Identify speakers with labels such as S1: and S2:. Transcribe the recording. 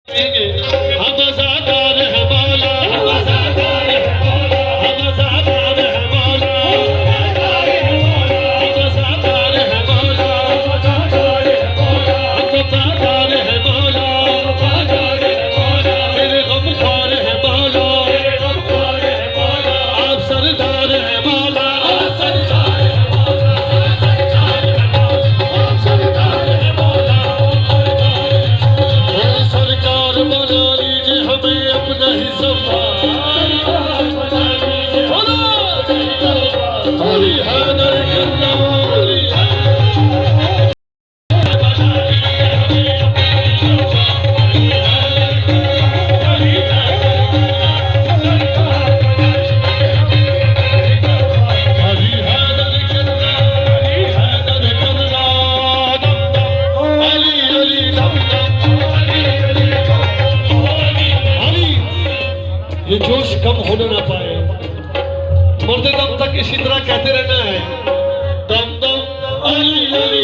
S1: हम आज़ादार हैं मौला, हम आज़ादार हैं मौला, हम आज़ादार हैं मौला, हम आज़ादार हैं मौला, हम आज़ादार हैं मौला, हम वफादार हैं मौला, वफादार हैं मौला, तेरे गमख्वार हैं मौला, तेरे गमख्वार हैं मौला, आप सरदार हैं मौला, आप सरदार हैं मौला, आप सरदार हैं मौला, सरकार बना लीजिए हमें अपना ही सफार बना लीजिए, हरी हैदर करना हरी ये जोश कम होने ना पाए, मरते दम तक इसी तरह कहते रहना है, दम दम अली अली